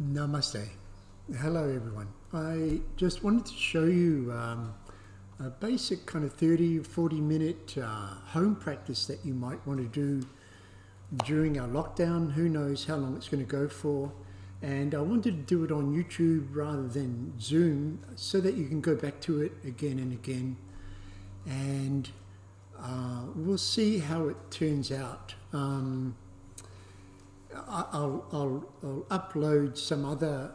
Namaste. Hello everyone. I just wanted to show you a basic kind of 30 or 40 minute home practice that you might want to do during our lockdown. Who knows how long it's going to go for. And I wanted to do it on YouTube rather than Zoom so that you can go back to it again and again. And we'll see how it turns out. I'll upload some other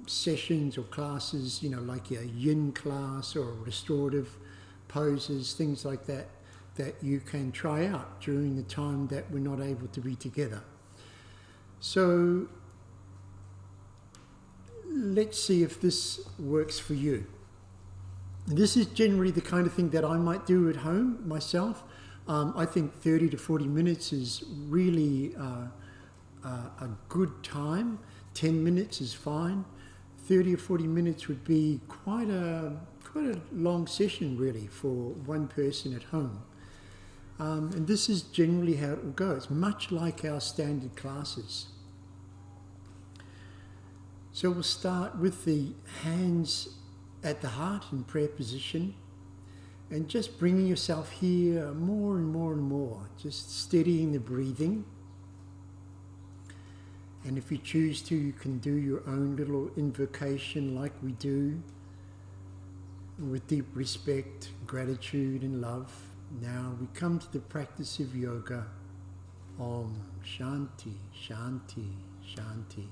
sessions or classes, like a yin class or restorative poses, things like that, that you can try out during the time that we're not able to be together. So let's see if this works for you. This is generally the kind of thing that I might do at home myself. I think 30 to 40 minutes is really a good time. 10 minutes is fine. 30 or 40 minutes would be quite a long session really for one person at home. And this is generally how it will go. It's much like our standard classes. So we'll start with the hands at the heart in prayer position. And just bringing yourself here more and more and more, just steadying the breathing. And if you choose to, you can do your own little invocation like we do, with deep respect, gratitude and love. Now we come to the practice of yoga. Om Shanti, Shanti, Shanti.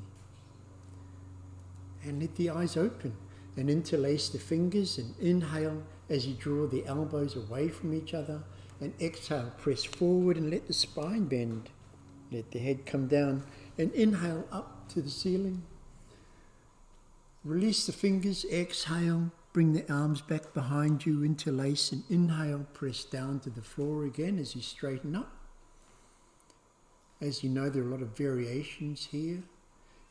And let the eyes open and interlace the fingers and inhale as you draw the elbows away from each other, and exhale, press forward and let the spine bend. Let the head come down and inhale up to the ceiling. Release the fingers, exhale, bring the arms back behind you, interlace and inhale, press down to the floor again as you straighten up. As you know, there are a lot of variations here.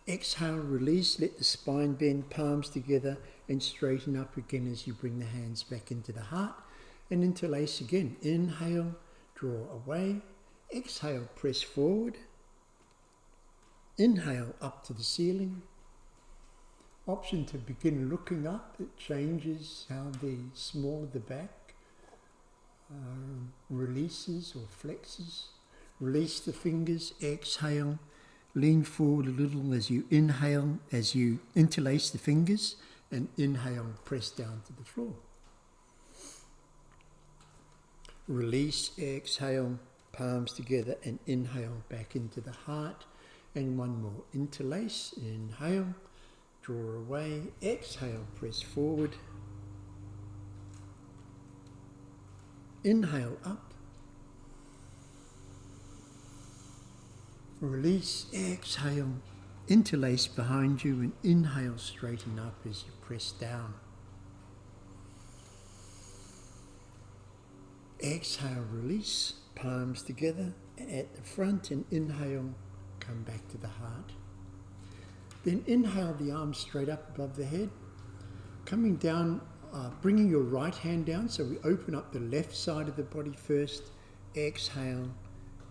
Exhale, release, let the spine bend, palms together and straighten up again as you bring the hands back into the heart and interlace again. Inhale, draw away. Exhale, press forward. Inhale, up to the ceiling. Option to begin looking up. It changes how the small of the back releases or flexes. Release the fingers, exhale. Lean forward a little as you inhale, as you interlace the fingers, and inhale, press down to the floor. Release, exhale, palms together, and inhale back into the heart. And one more. Interlace, inhale, draw away, exhale, press forward. Inhale up. Release, exhale, interlace behind you and inhale, straighten up as you press down. Exhale, release, palms together at the front and inhale, come back to the heart. Then inhale the arms straight up above the head, coming down, bringing your right hand down, so we open up the left side of the body first. Exhale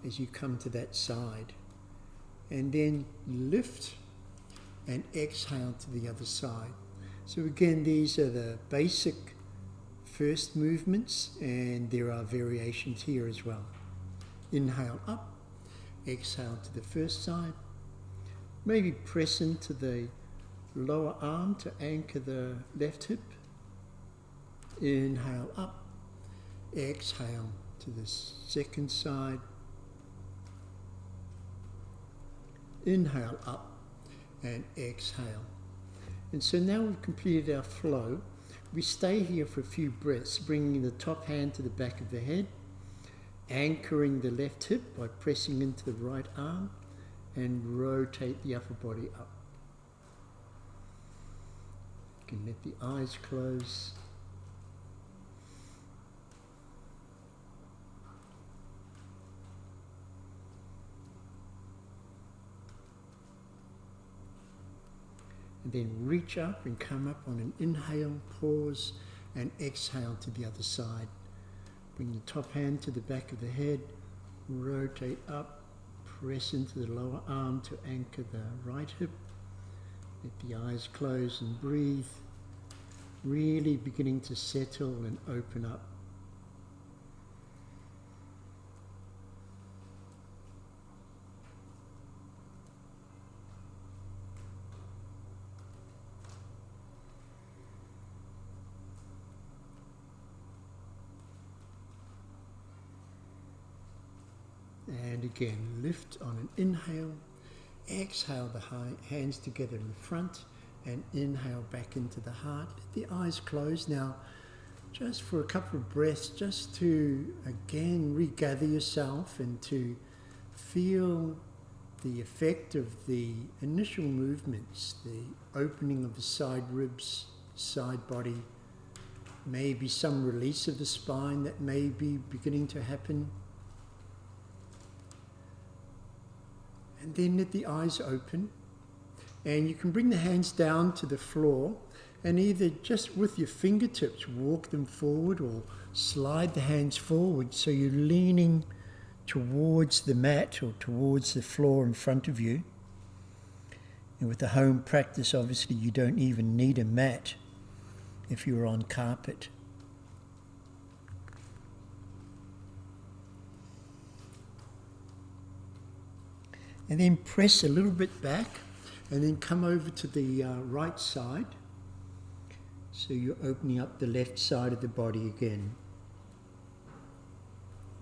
as you come to that side. And then lift and exhale to the other side. So again, these are the basic first movements, and there are variations here as well. Inhale up, exhale to the first side. Maybe press into the lower arm to anchor the left hip. Inhale up, exhale to the second side. Inhale up and exhale. And so now we've completed our flow. We stay here for a few breaths, bringing the top hand to the back of the head, anchoring the left hip by pressing into the right arm, and rotate the upper body up. You can let the eyes close. And then reach up and come up on an inhale, pause, and exhale to the other side. Bring the top hand to the back of the head, rotate up, Press into the lower arm to anchor the right hip. Let the eyes close and breathe. Really beginning to settle and open up. And again, lift on an inhale. Exhale the hands together in front and inhale back into the heart. Let the eyes close now, just for a couple of breaths, just to again regather yourself and to feel the effect of the initial movements, the opening of the side ribs, side body, maybe some release of the spine that may be beginning to happen. And then let the eyes open, and you can bring the hands down to the floor and either just with your fingertips walk them forward or slide the hands forward so you're leaning towards the mat or towards the floor in front of you. And with the home practice, obviously you don't even need a mat if you're on carpet. And then press a little bit back and then come over to the right side. So you're opening up the left side of the body again.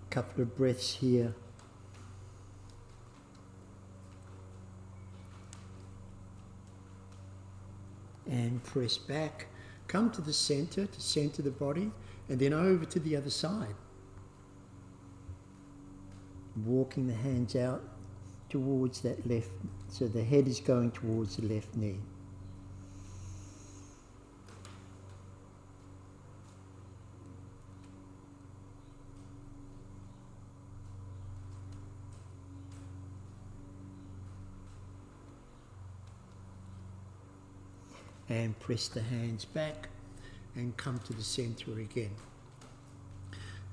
A couple of breaths here. And press back. Come to the center, to center the body, and then over to the other side. Walking the hands out towards that left, so the head is going towards the left knee. And press the hands back and come to the center again.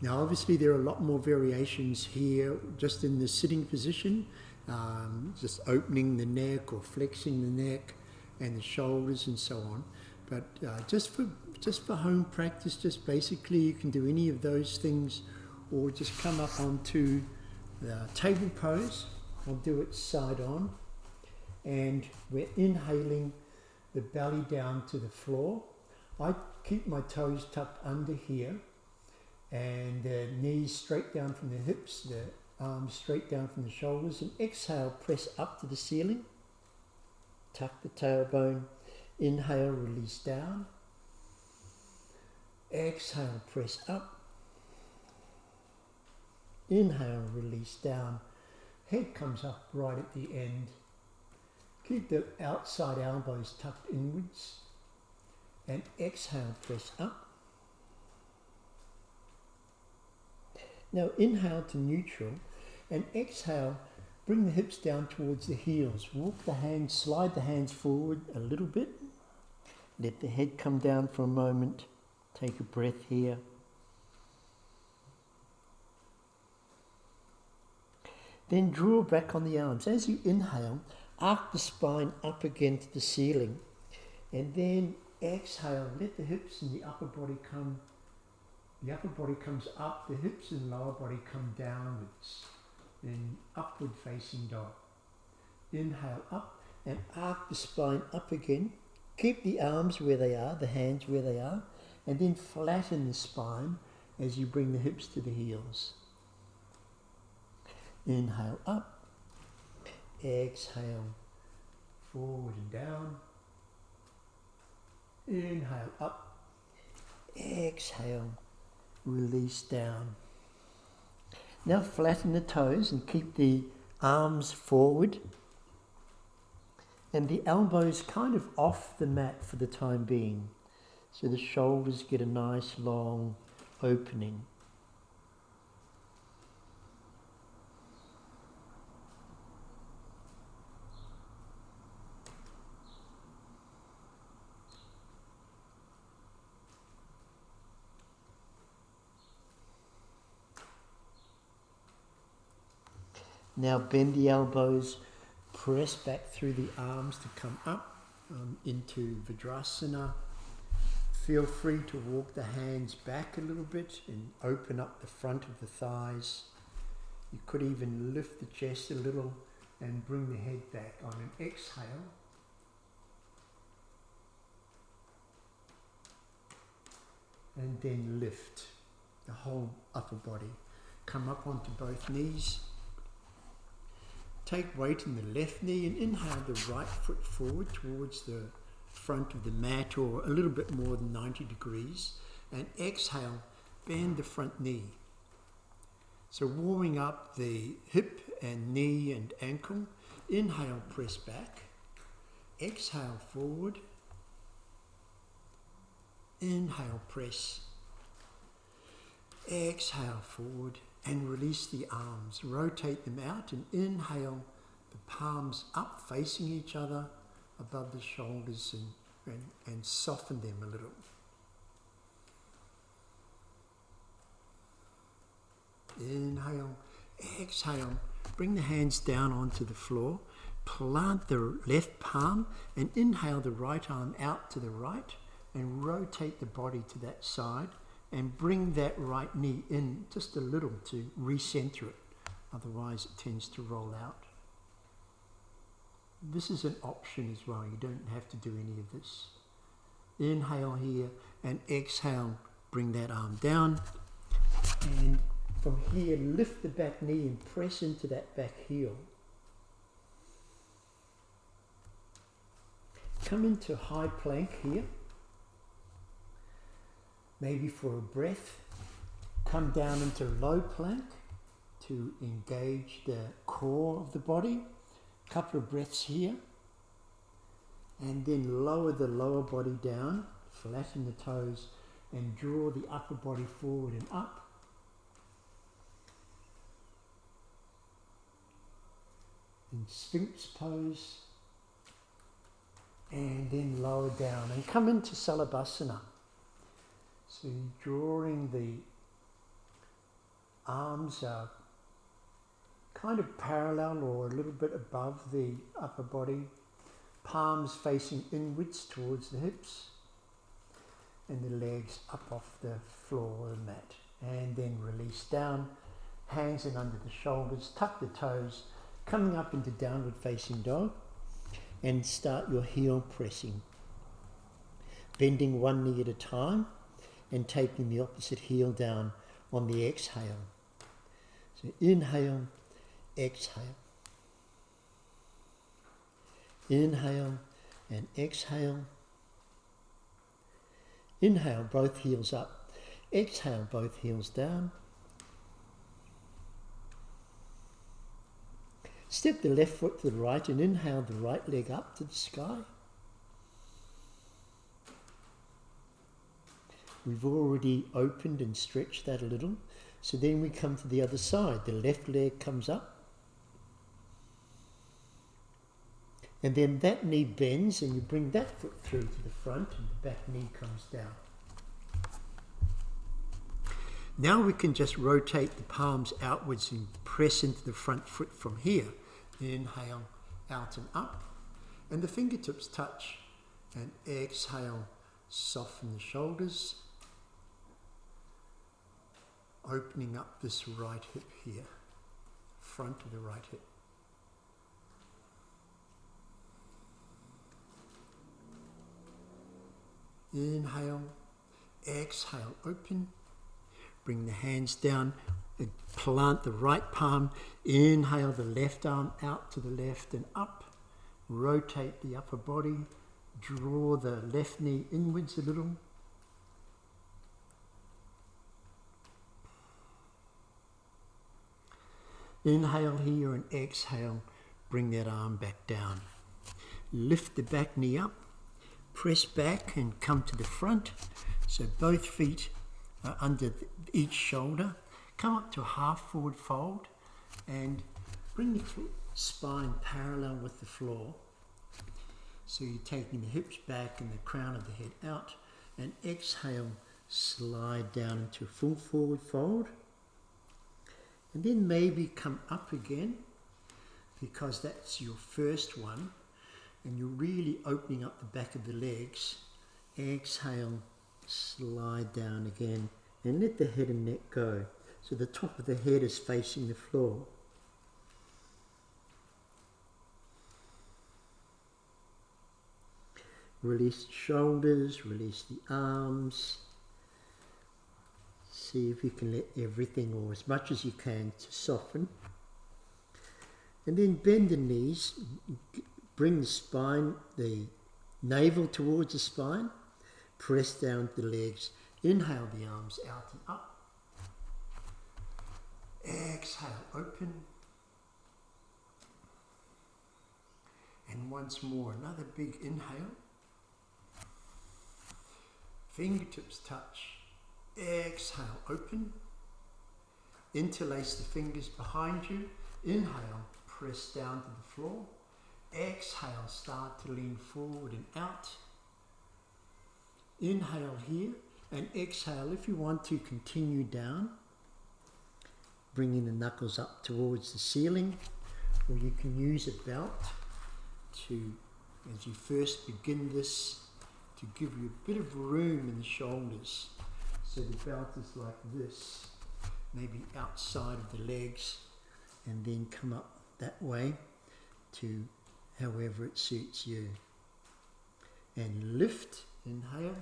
Now obviously there are a lot more variations here just in the sitting position. Just opening the neck or flexing the neck and the shoulders and so on. But just for home practice, just basically you can do any of those things or just come up onto the table pose. I'll do it side on. And we're inhaling the belly down to the floor. I keep my toes tucked under here and the knees straight down from the hips, the arms straight down from the shoulders, and exhale, press up to the ceiling. Tuck the tailbone. Inhale, release down. Exhale, press up. Inhale, release down. Head comes up right at the end. Keep the outside elbows tucked inwards. And exhale, press up. Now inhale to neutral. And exhale, bring the hips down towards the heels. Walk the hands, slide the hands forward a little bit. Let the head come down for a moment. Take a breath here. Then draw back on the arms. As you inhale, arc the spine up against the ceiling. And then exhale, let the hips and the upper body come. The upper body comes up, the hips and lower body come downwards. Then upward facing dog. Inhale up and arc the spine up again. Keep the arms where they are, the hands where they are, and then flatten the spine as you bring the hips to the heels. Inhale up. Exhale forward and down. Inhale up. Exhale. Release down. Now flatten the toes and keep the arms forward and the elbows kind of off the mat for the time being. So the shoulders get a nice long opening. Now bend the elbows, press back through the arms to come up into Vajrasana. Feel free to walk the hands back a little bit and open up the front of the thighs. You could even lift the chest a little and bring the head back on an exhale. And then lift the whole upper body. Come up onto both knees. Take weight in the left knee and inhale the right foot forward towards the front of the mat or a little bit more than 90 degrees. And exhale, bend the front knee. So warming up the hip and knee and ankle. Inhale, press back. Exhale, forward. Inhale, press. Exhale, forward. And release the arms. Rotate them out and inhale the palms up facing each other above the shoulders and soften them a little. Inhale, exhale. Bring the hands down onto the floor. Plant the left palm and inhale the right arm out to the right and rotate the body to that side and bring that right knee in just a little to recenter it. Otherwise it tends to roll out. This is an option as well. You don't have to do any of this. Inhale here and exhale. Bring that arm down. And from here, lift the back knee and press into that back heel. Come into high plank here. Maybe for a breath. Come down into low plank to engage the core of the body. Couple of breaths here. And then lower the lower body down, flatten the toes, and draw the upper body forward and up. In Sphinx pose, and then lower down and come into Salabhasana. So you're drawing the arms out kind of parallel or a little bit above the upper body, palms facing inwards towards the hips, and the legs up off the floor or the mat. And then release down, hands in under the shoulders, tuck the toes, coming up into downward facing dog, and start your heel pressing. Bending one knee at a time and taking the opposite heel down on the exhale. So inhale, exhale. Inhale and exhale. Inhale, both heels up. Exhale, both heels down. Step the left foot to the right and inhale the right leg up to the sky. We've already opened and stretched that a little. So then we come to the other side. The left leg comes up. And then that knee bends and you bring that foot through to the front and the back knee comes down. Now we can just rotate the palms outwards and press into the front foot from here. Inhale, out and up. And the fingertips touch. And exhale, soften the shoulders. Opening up this right hip here. Front of the right hip. Inhale, exhale, open. Bring the hands down, plant the right palm, inhale the left arm out to the left and up. Rotate the upper body, draw the left knee inwards a little. Inhale here and exhale, bring that arm back down. Lift the back knee up. Press back and come to the front. So both feet are under each shoulder. Come up to a half forward fold and bring the spine parallel with the floor. So you're taking the hips back and the crown of the head out. And exhale, slide down into a full forward fold. And then maybe come up again because that's your first one, and you're really opening up the back of the legs. Exhale, slide down again, and let the head and neck go. So the top of the head is facing the floor. Release the shoulders, release the arms. See if you can let everything, or as much as you can, to soften. And then bend the knees, bring the spine, the navel towards the spine, press down the legs, inhale the arms out and up. Exhale, open. And once more, another big inhale. Fingertips touch. Exhale, open. Interlace the fingers behind you. Inhale, press down to the floor. Exhale, start to lean forward and out. Inhale here, and exhale if you want to continue down. Bringing the knuckles up towards the ceiling, or you can use a belt to, as you first begin this, to give you a bit of room in the shoulders. So the belt is like this, maybe outside of the legs, and then come up that way to however it suits you. And lift, inhale.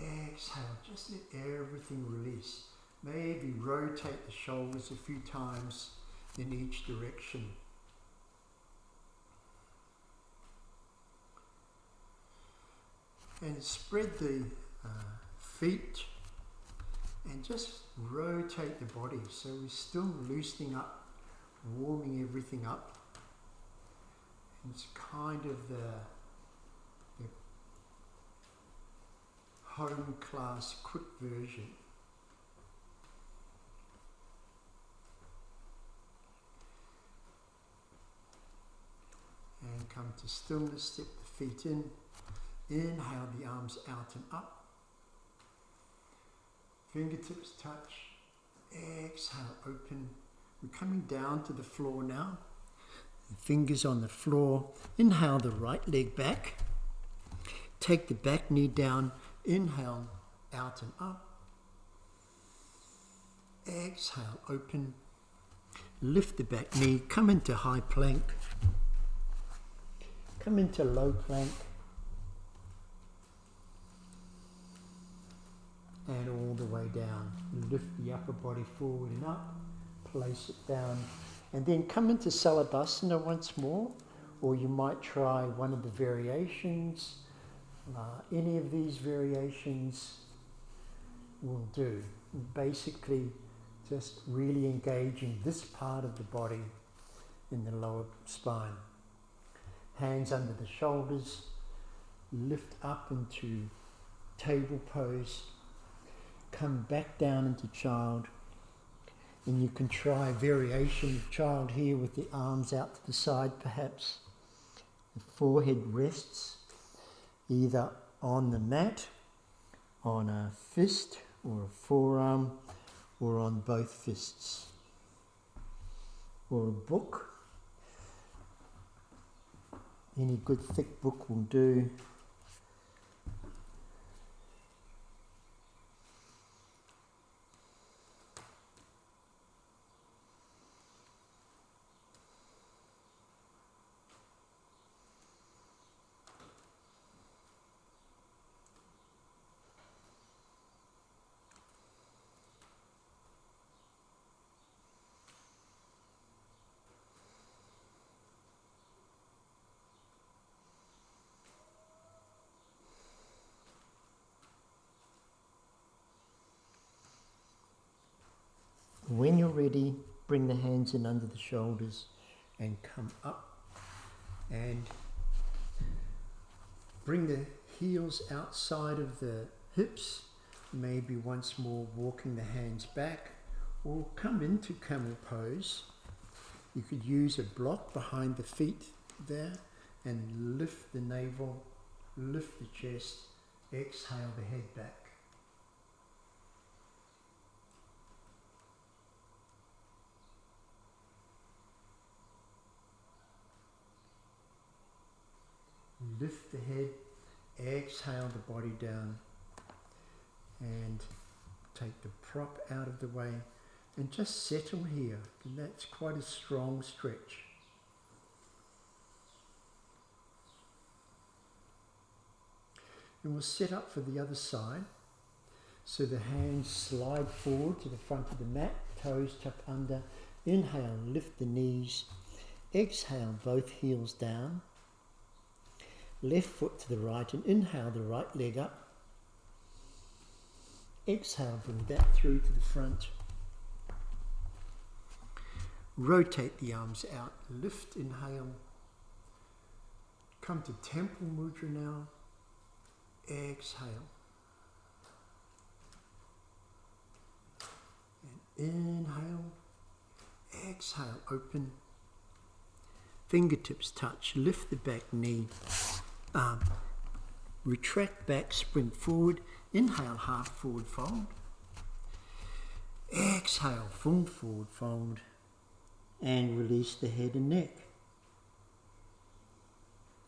Exhale, just let everything release. Maybe rotate the shoulders a few times in each direction. And spread the feet and just rotate the body. So we're still loosening up, warming everything up. And it's kind of the home class quick version. And come to stillness, step the feet in. Inhale the arms out and up. Fingertips touch. Exhale, open. We're coming down to the floor now. Fingers on the floor. Inhale the right leg back. Take the back knee down. Inhale, out and up. Exhale, open. Lift the back knee. Come into high plank. Come into low plank. And all the way down. Lift the upper body forward and up. Place it down. And then come into Salabhasana once more. Or you might try one of the variations. Any of these variations will do. Basically, just really engaging this part of the body in the lower spine. Hands under the shoulders. Lift up into table pose. Come back down into child. And you can try variation of child here with the arms out to the side perhaps. The forehead rests either on the mat, on a fist or a forearm, or on both fists. Or a book. Any good thick book will do. When you're ready, bring the hands in under the shoulders and come up and bring the heels outside of the hips, maybe once more walking the hands back, or come into camel pose. You could use a block behind the feet there and lift the navel, lift the chest, exhale the head back. lift the head, exhale the body down, and take the prop out of the way and just settle here. And that's quite a strong stretch. And we'll set up for the other side. So the hands slide forward to the front of the mat, toes tucked under. Inhale, lift the knees. Exhale, both heels down. Left foot to the right, and inhale the right leg up. Exhale, bring that through to the front. Rotate the arms out, lift, inhale. Come to temple mudra now. Exhale. And inhale. Exhale, open. Fingertips touch, lift the back knee. Retract back, sprint forward. Inhale, half forward fold. Exhale, full forward fold. And release the head and neck.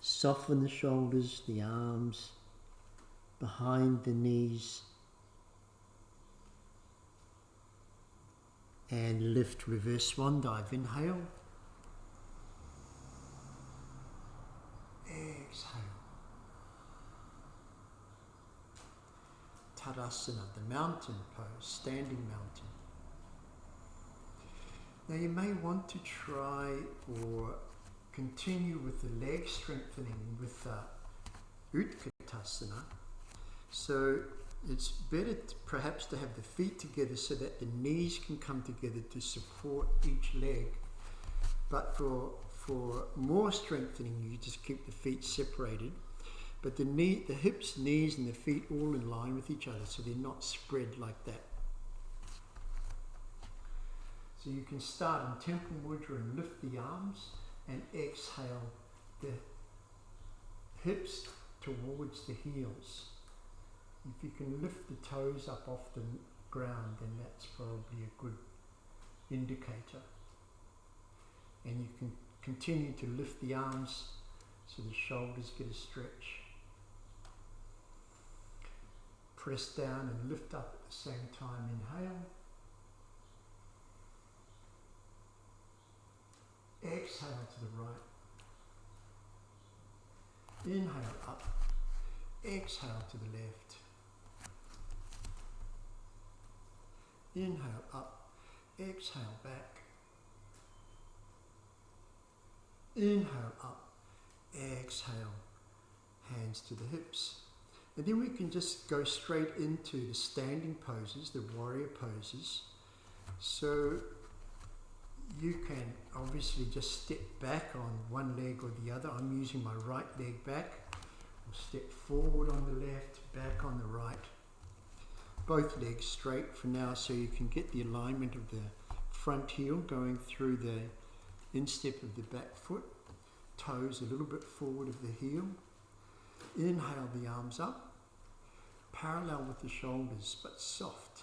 Soften the shoulders, the arms, behind the knees. And lift, reverse swan dive. Inhale. Exhale. Tadasana, the mountain pose, standing mountain. Now you may want to try or continue with the leg strengthening with Utkatasana. So it's better perhaps to have the feet together so that the knees can come together to support each leg. But for more strengthening, you just keep the feet separated. But the hips, knees and the feet all in line with each other, so they're not spread like that. So you can start in temple mudra and lift the arms and exhale the hips towards the heels. If you can lift the toes up off the ground, then that's probably a good indicator. And you can continue to lift the arms so the shoulders get a stretch. Press down and lift up at the same time. Inhale. Exhale to the right. Inhale up. Exhale to the left. Inhale up. Exhale back. Inhale up. Exhale. Hands to the hips. And then we can just go straight into the standing poses, the warrior poses. So you can obviously just step back on one leg or the other. I'm using my right leg back. Or step forward on the left, back on the right. Both legs straight for now, so you can get the alignment of the front heel going through the instep of the back foot. Toes a little bit forward of the heel. Inhale the arms up, parallel with the shoulders, but soft.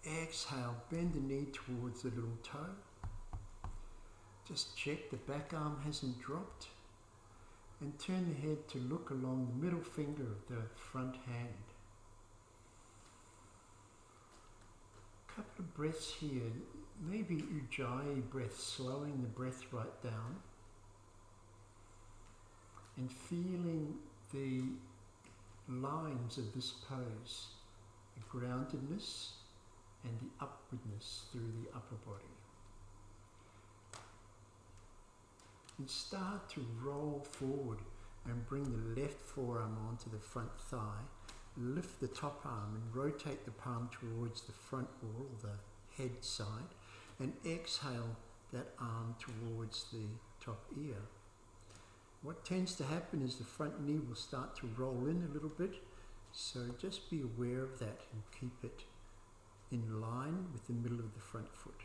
Exhale, bend the knee towards the little toe. Just check the back arm hasn't dropped. And turn the head to look along the middle finger of the front hand. Couple of breaths here, maybe Ujjayi breath, slowing the breath right down. And feeling the lines of this pose, the groundedness and the upwardness through the upper body. And start to roll forward and bring the left forearm onto the front thigh. Lift the top arm and rotate the palm towards the front wall, the head side, and exhale that arm towards the top ear. What tends to happen is the front knee will start to roll in a little bit, so just be aware of that and keep it in line with the middle of the front foot.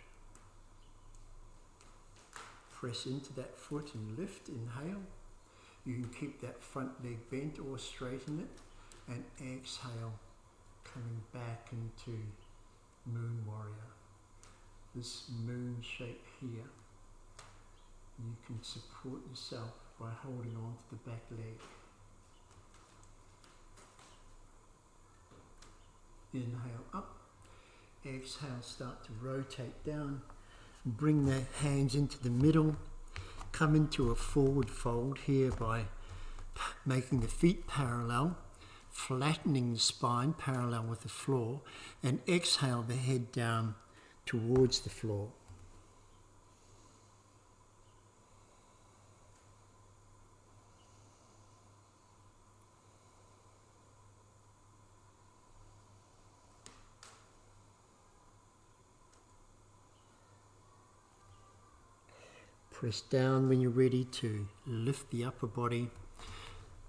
Press into that foot and lift, inhale. You can keep that front leg bent or straighten it, and exhale, coming back into Moon Warrior. This moon shape here, you can support yourself by holding on to the back leg. Inhale up. Exhale, start to rotate down. Bring the hands into the middle. Come into a forward fold here by making the feet parallel, flattening the spine parallel with the floor, and exhale the head down towards the floor. Press down when you're ready to lift the upper body.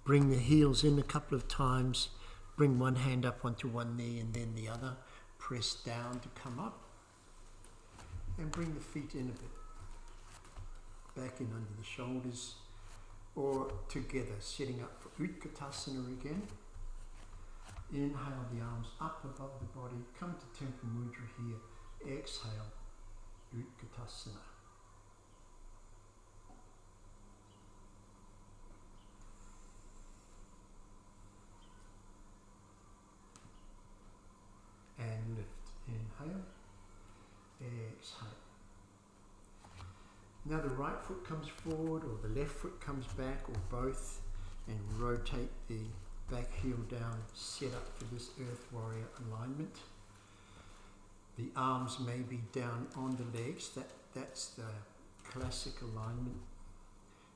Bring the heels in a couple of times. Bring one hand up onto one knee and then the other. Press down to come up. And bring the feet in a bit. Back in under the shoulders. Or together, setting up for Utkatasana again. Inhale the arms up above the body. Come to Temple Mudra here. Exhale, Utkatasana. And lift. Inhale. Exhale. Now the right foot comes forward or the left foot comes back or both, and rotate the back heel down, set up for this Earth Warrior alignment. The arms may be down on the legs, that's the classic alignment.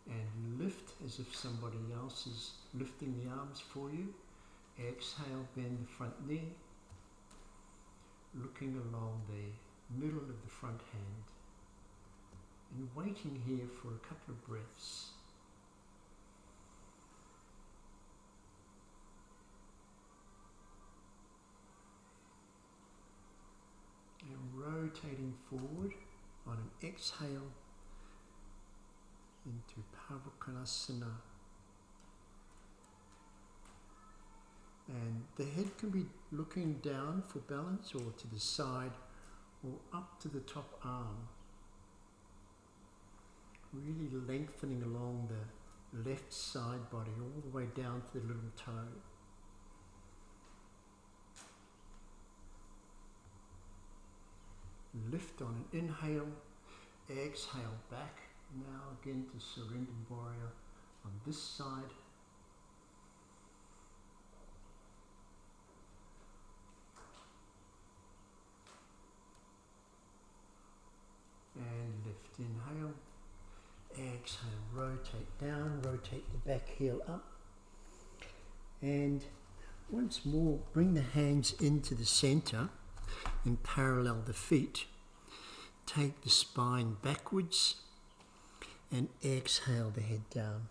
And lift as if somebody else is lifting the arms for you. Exhale, bend the front knee. Looking along the middle of the front hand and waiting here for a couple of breaths. And rotating forward on an exhale into Pavakonasana. And the head can be looking down for balance or to the side or up to the top arm. Really lengthening along the left side body all the way down to the little toe. Lift on an inhale, exhale back. Now again to Surrender Warrior on this side. And lift, inhale, exhale, rotate down, rotate the back heel up. And once more, bring the hands into the center and parallel the feet. Take the spine backwards and exhale the head down.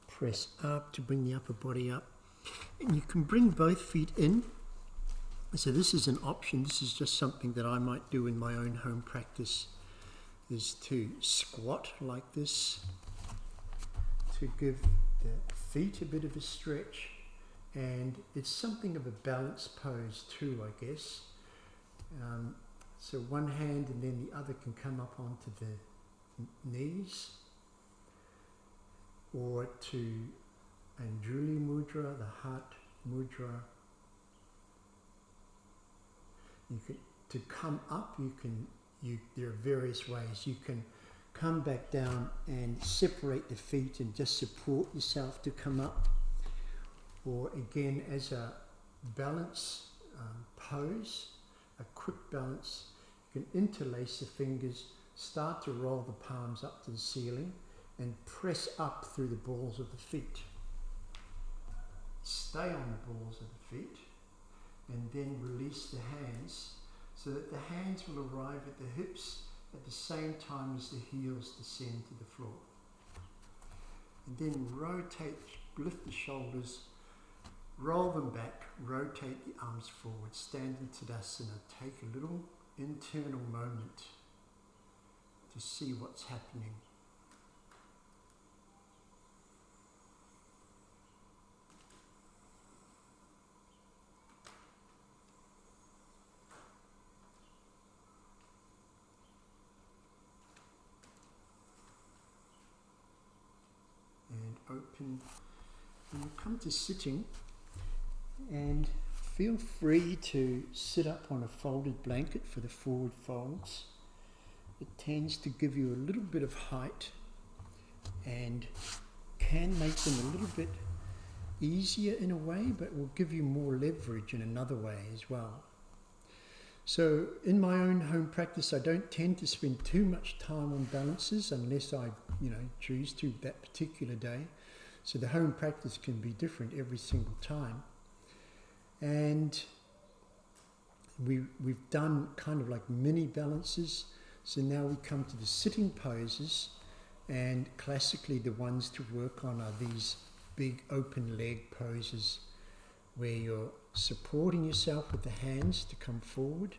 Press up to bring the upper body up. And you can bring both feet in. So this is an option. This is just something that I might do in my own home practice, is to squat like this, to give the feet a bit of a stretch. And it's something of a balance pose too, I guess. So one hand and then the other can come up onto the knees, or to Anjuli Mudra, the heart mudra. You can, to come up, there are various ways. You can come back down and separate the feet and just support yourself to come up. Or again, as a balance pose, a quick balance, you can interlace the fingers, start to roll the palms up to the ceiling, and press up through the balls of the feet. Stay on the balls of the feet, and then release the hands so that the hands will arrive at the hips at the same time as the heels descend to the floor. And then rotate, lift the shoulders, roll them back, rotate the arms forward, stand in Tadasana. Take a little internal moment to see what's happening. and you'll come to sitting, and feel free to sit up on a folded blanket for the forward folds. It tends to give you a little bit of height and can make them a little bit easier in a way, but will give you more leverage in another way as well. So in my own home practice, I don't tend to spend too much time on balances unless I, choose to that particular day. So the home practice can be different every single time. And we've done kind of like mini balances. So now we come to the sitting poses, and classically the ones to work on are these big open leg poses where you're supporting yourself with the hands to come forward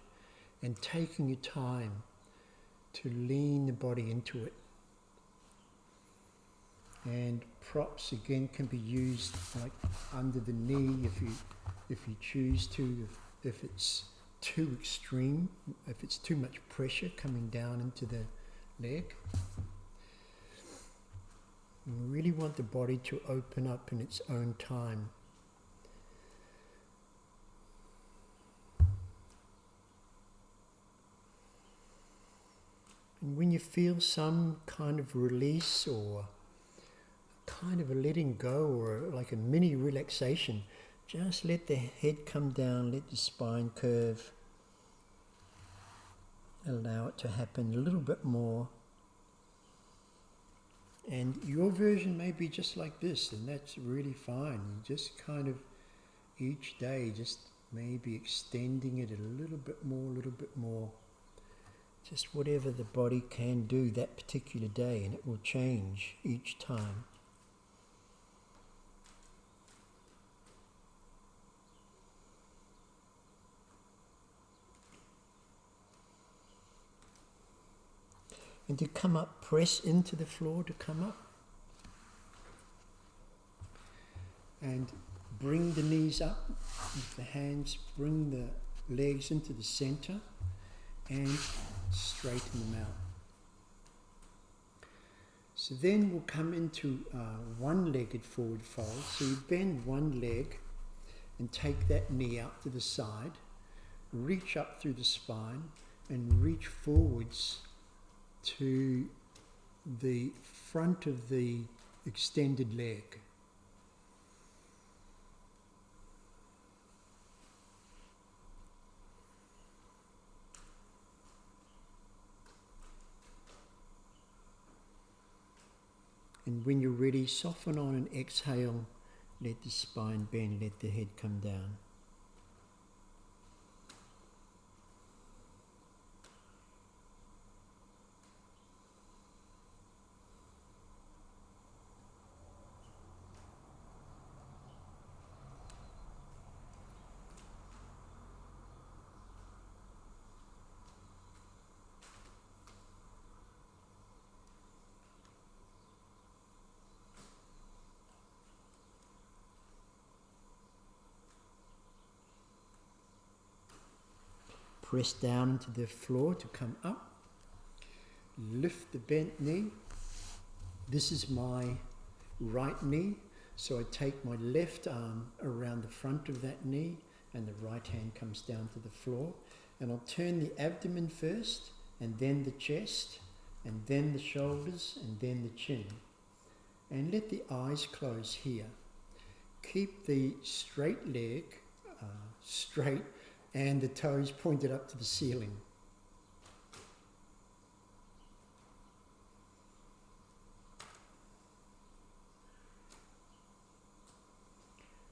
and taking your time to lean the body into it. And props again can be used like under the knee if you choose to, if it's too extreme, if it's too much pressure coming down into the leg. You really want the body to open up in its own time. And when you feel some kind of release or kind of a letting go or like a mini relaxation, just let the head come down, let the spine curve. Allow it to happen a little bit more. And your version may be just like this, and that's really fine. You just kind of each day just maybe extending it a little bit more. Just whatever the body can do that particular day, and it will change each time. And to come up, press into the floor to come up. And bring the knees up with the hands, bring the legs into the center and straighten them out. So then we'll come into one-legged forward fold. So you bend one leg and take that knee out to the side, reach up through the spine and reach forwards to the front of the extended leg. And when you're ready, soften on an exhale, let the spine bend, let the head come down. Press down into the floor to come up. Lift the bent knee. This is my right knee, so I take my left arm around the front of that knee and the right hand comes down to the floor. And I'll turn the abdomen first, and then the chest, and then the shoulders, and then the chin. And let the eyes close here. Keep the straight leg straight and the toes pointed up to the ceiling.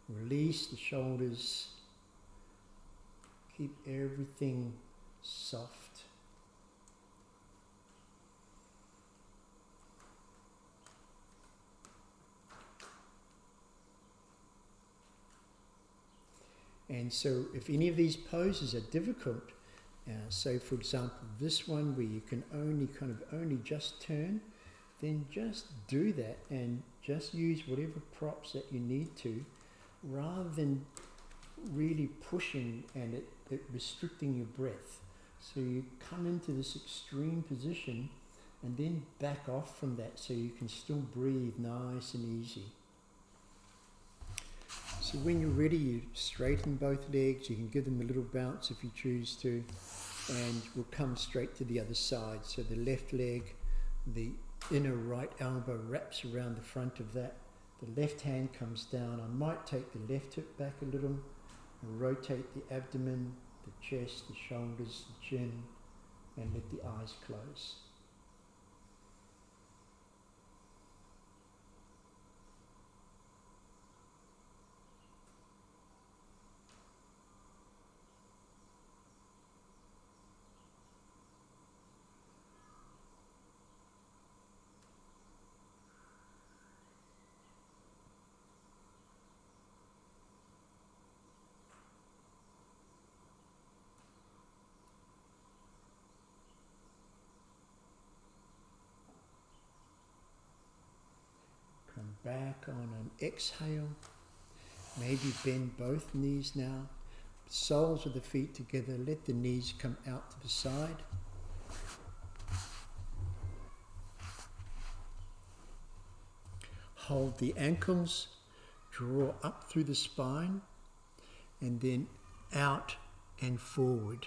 Release the shoulders. Keep everything soft. And so if any of these poses are difficult, so for example this one where you can only just turn, then just do that and just use whatever props that you need to, rather than really pushing and it restricting your breath. So you come into this extreme position and then back off from that so you can still breathe nice and easy. So when you're ready, you straighten both legs. You can give them a little bounce if you choose to, and we'll come straight to the other side. So the left leg, the inner right elbow wraps around the front of that. The left hand comes down. I might take the left hip back a little and rotate the abdomen, the chest, the shoulders, the chin, and let the eyes close. Come back on an exhale. Maybe bend both knees now. Soles of the feet together. Let the knees come out to the side. Hold the ankles. Draw up through the spine. And then out and forward.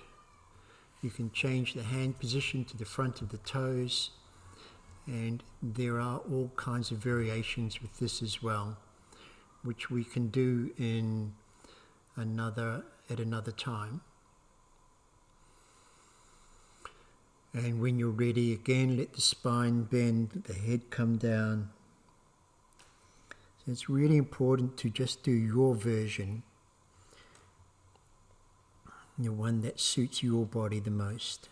You can change the hand position to the front of the toes. And there are all kinds of variations with this as well, which we can do at another time. And when you're ready, again, let the spine bend, the head come down. So it's really important to just do your version, the one that suits your body the most.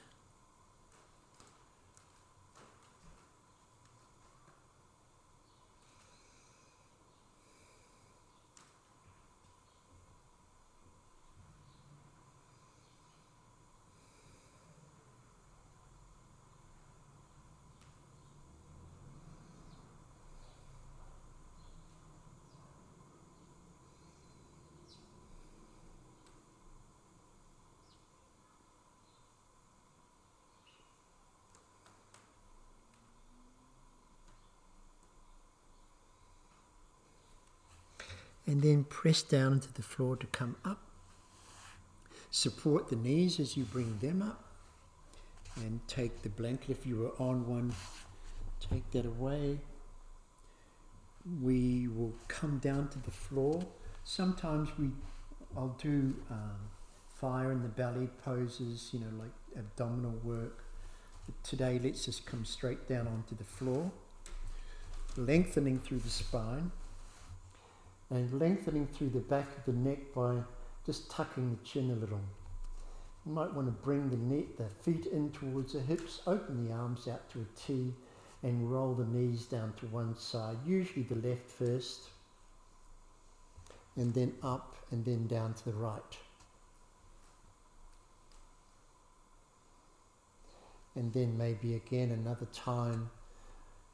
And then press down into the floor to come up. Support the knees as you bring them up. And take the blanket, if you were on one, take that away. We will come down to the floor. Sometimes I'll do fire in the belly poses, like abdominal work. But today, let's just come straight down onto the floor. Lengthening through the spine. And lengthening through the back of the neck by just tucking the chin a little. You might want to bring the feet in towards the hips, open the arms out to a T, and roll the knees down to one side, usually the left first, and then up and then down to the right. And then maybe again another time,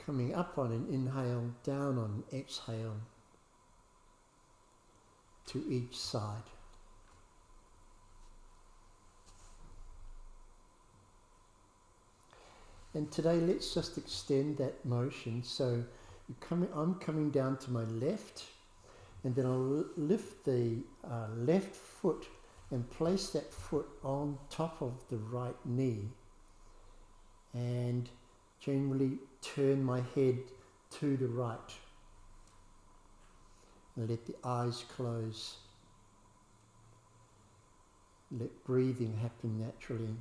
coming up on an inhale, down on an exhale, to each side. And today let's just extend that motion. So I'm coming down to my left, and then I'll lift the left foot and place that foot on top of the right knee, and generally turn my head to the right. And let the eyes close. Let breathing happen naturally.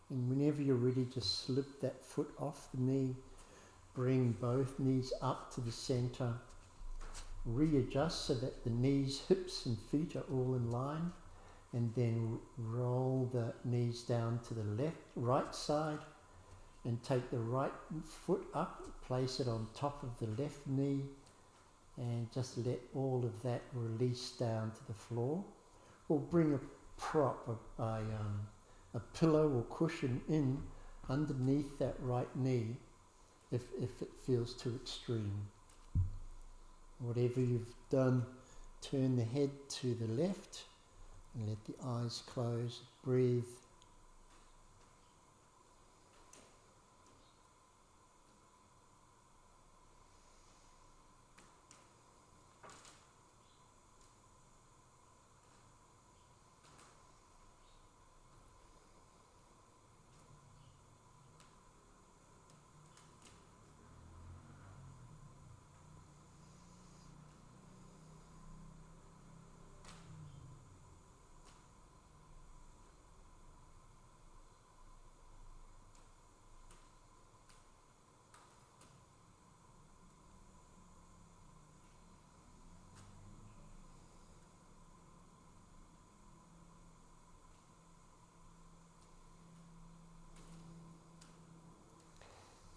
And whenever you're ready, just slip that foot off the knee, bring both knees up to the center, readjust so that the knees, hips and feet are all in line, and then roll the knees down to the right side, and take the right foot up, place it on top of the left knee, and just let all of that release down to the floor, or bring a prop, a pillow or cushion in underneath that right knee if it feels too extreme. Whatever you've done, turn the head to the left and let the eyes close, breathe.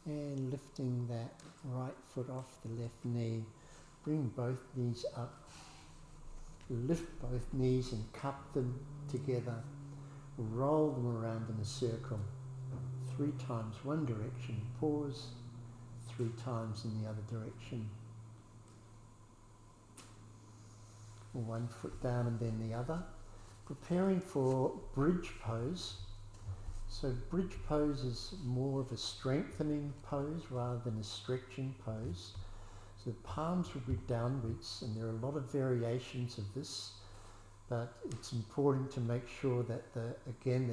And lifting that right foot off the left knee, bring both knees up, lift both knees and cup them together, roll them around in a circle, 3 times one direction, pause, 3 times in the other direction. One foot down and then the other, preparing for bridge pose. So bridge pose is more of a strengthening pose rather than a stretching pose. So the palms will be downwards, and there are a lot of variations of this, but it's important to make sure that the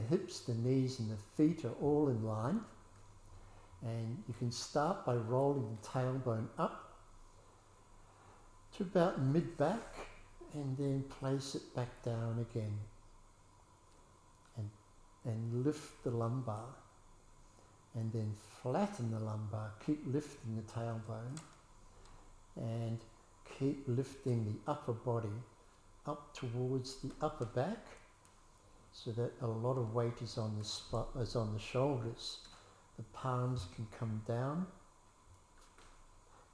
hips, the knees and the feet are all in line. And you can start by rolling the tailbone up to about mid-back and then place it back down again. And lift the lumbar, and then flatten the lumbar, keep lifting the tailbone, and keep lifting the upper body up towards the upper back, so that a lot of weight is on the shoulders. The palms can come down,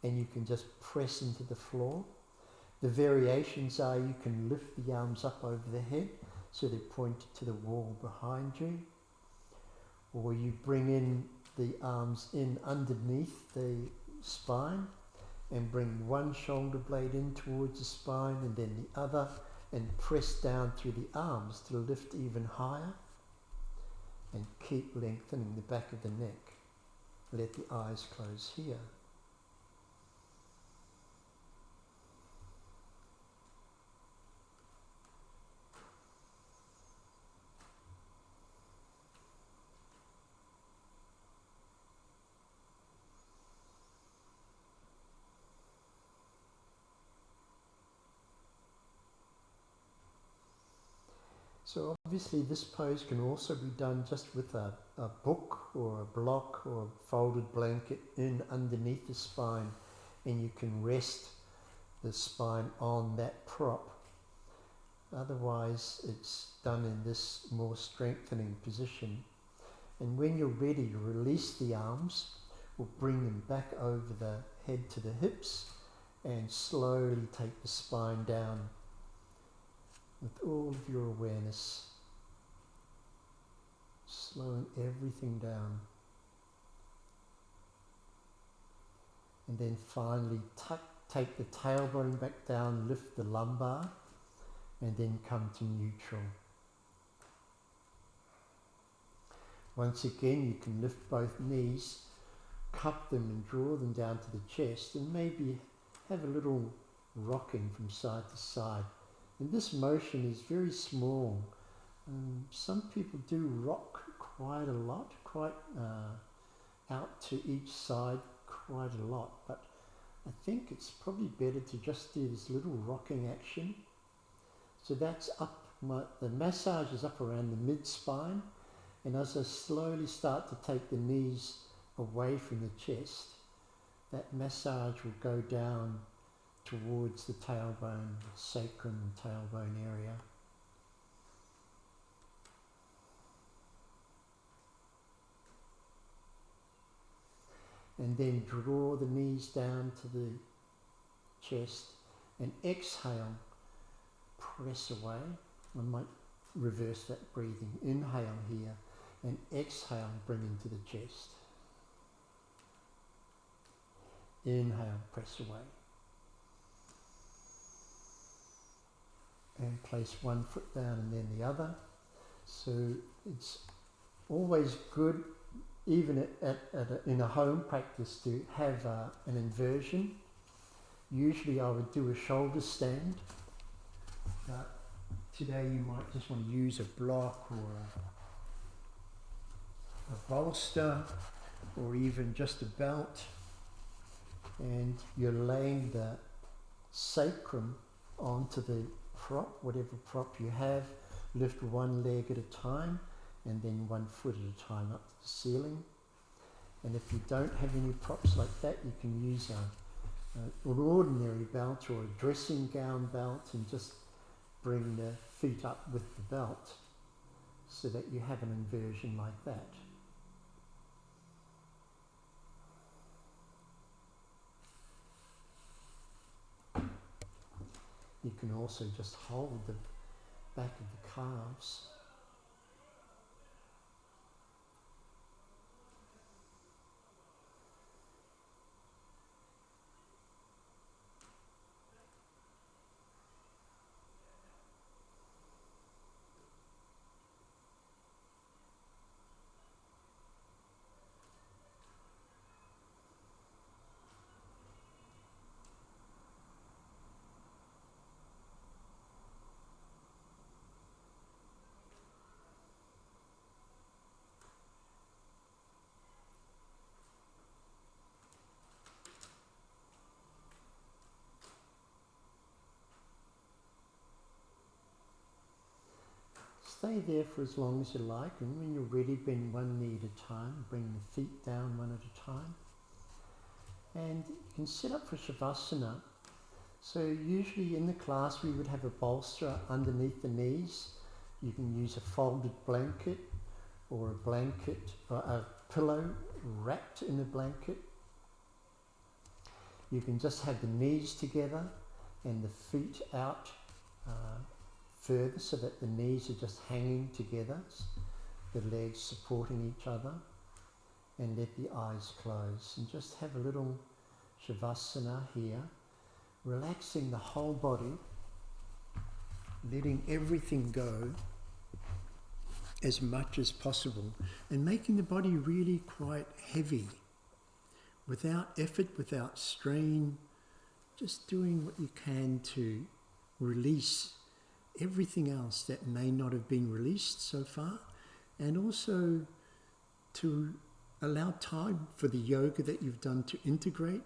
and you can just press into the floor. The variations are you can lift the arms up over the head, so they're pointed to the wall behind you, or you bring in the arms in underneath the spine and bring one shoulder blade in towards the spine and then the other, and press down through the arms to lift even higher, and keep lengthening the back of the neck. Let the eyes close here. So obviously this pose can also be done just with a book or a block or a folded blanket in underneath the spine, and you can rest the spine on that prop. Otherwise it's done in this more strengthening position. And when you're ready to release the arms, we'll bring them back over the head to the hips and slowly take the spine down with all of your awareness, slowing everything down. And then finally take the tailbone back down, lift the lumbar, and then come to neutral. Once again, you can lift both knees, cup them and draw them down to the chest, and maybe have a little rocking from side to side. And this motion is very small. Some people do rock quite a lot, quite out to each side quite a lot, but I think it's probably better to just do this little rocking action. So that's up, the massage is up around the mid-spine, and as I slowly start to take the knees away from the chest, that massage will go down towards the tailbone, sacrum and tailbone area. And then draw the knees down to the chest, and exhale, press away. I might reverse that breathing. Inhale here and exhale, bring into the chest. Inhale, press away. And place one foot down and then the other. So it's always good, even in a home practice, to have an inversion. Usually I would do a shoulder stand, but today you might just want to use a block or a bolster or even just a belt, and you're laying the sacrum onto the prop, whatever prop you have. Lift one leg at a time and then 1 foot at a time up to the ceiling. And if you don't have any props like that, you can use an ordinary belt or a dressing gown belt and just bring the feet up with the belt so that you have an inversion like that. You can also just hold the back of the calves. Stay there for as long as you like, and when you're ready, bend one knee at a time, bring the feet down one at a time. And you can sit up for Shavasana. So usually in the class we would have a bolster underneath the knees. You can use a folded blanket or a blanket or a pillow wrapped in a blanket. You can just have the knees together and the feet out further so that the knees are just hanging together, the legs supporting each other, and let the eyes close and just have a little Shavasana here, relaxing the whole body, letting everything go as much as possible and making the body really quite heavy, without effort, without strain, just doing what you can to release everything else that may not have been released so far, and also to allow time for the yoga that you've done to integrate.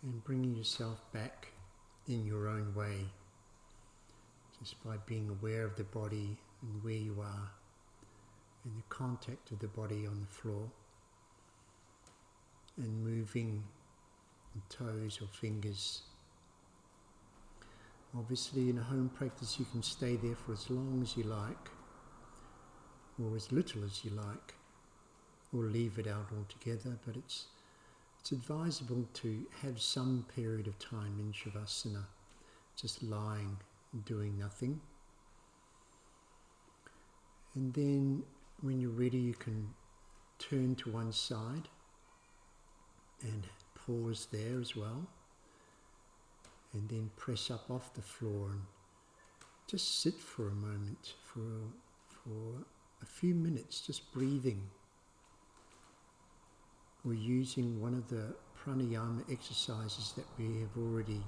And bringing yourself back in your own way, just by being aware of the body and where you are, and the contact of the body on the floor, and moving the toes or fingers. Obviously in a home practice you can stay there for as long as you like, or as little as you like, or leave it out altogether, but it's it's advisable to have some period of time in Shavasana, just lying and doing nothing. And then when you're ready, you can turn to one side and pause there as well. And then press up off the floor and just sit for a moment, for a few minutes, just breathing. We're using one of the pranayama exercises that we have already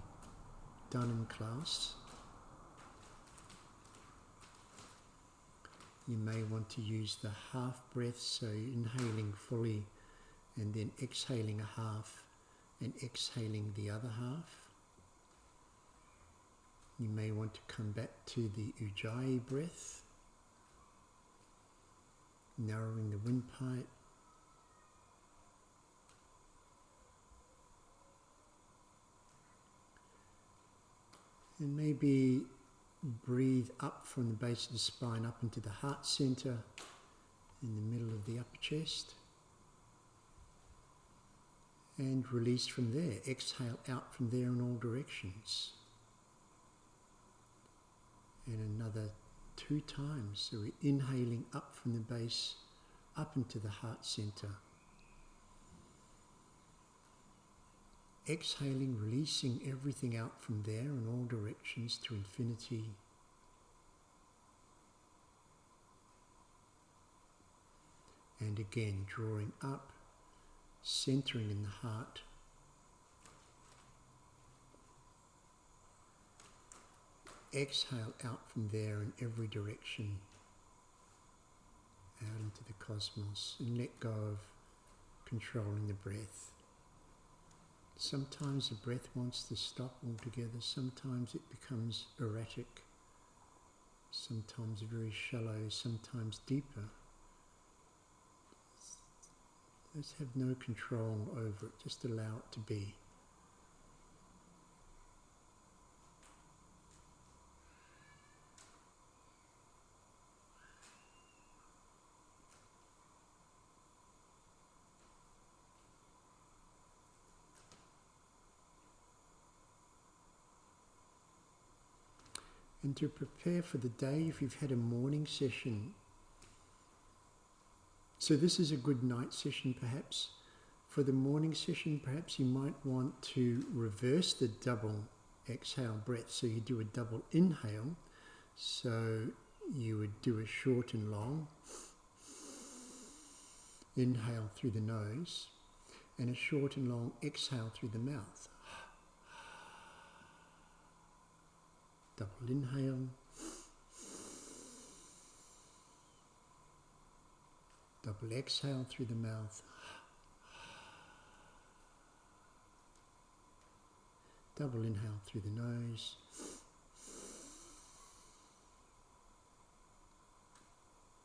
done in class. You may want to use the half breath, so inhaling fully and then exhaling a half and exhaling the other half. You may want to come back to the Ujjayi breath, narrowing the windpipe. And maybe breathe up from the base of the spine up into the heart center in the middle of the upper chest. And release from there. Exhale out from there in all directions. And another 2 times. So we're inhaling up from the base, up into the heart center. Exhaling, releasing everything out from there in all directions to infinity. And again, drawing up, centering in the heart. Exhale out from there in every direction, out into the cosmos, and let go of controlling the breath. Sometimes the breath wants to stop altogether, sometimes it becomes erratic, sometimes very shallow, sometimes deeper. Let's have no control over it, just allow it to be. And to prepare for the day, if you've had a morning session, so this is a good night session perhaps. For the morning session, perhaps you might want to reverse the double exhale breath. So you do a double inhale, so you would do a short and long inhale through the nose, and a short and long exhale through the mouth. Double inhale, double exhale through the mouth, double inhale through the nose,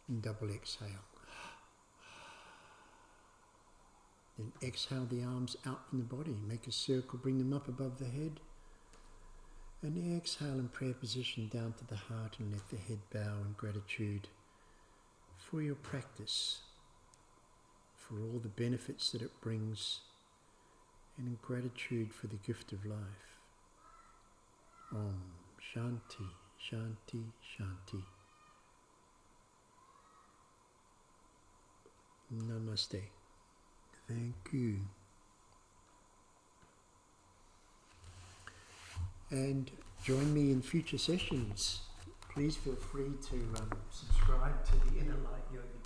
and double exhale. Then exhale the arms out from the body, make a circle, bring them up above the head. And exhale in prayer position down to the heart, and let the head bow in gratitude for your practice, for all the benefits that it brings, and in gratitude for the gift of life. Om Shanti, Shanti, Shanti. Namaste. Thank you. And join me in future sessions. Please feel free to subscribe to the Inner Light Yoga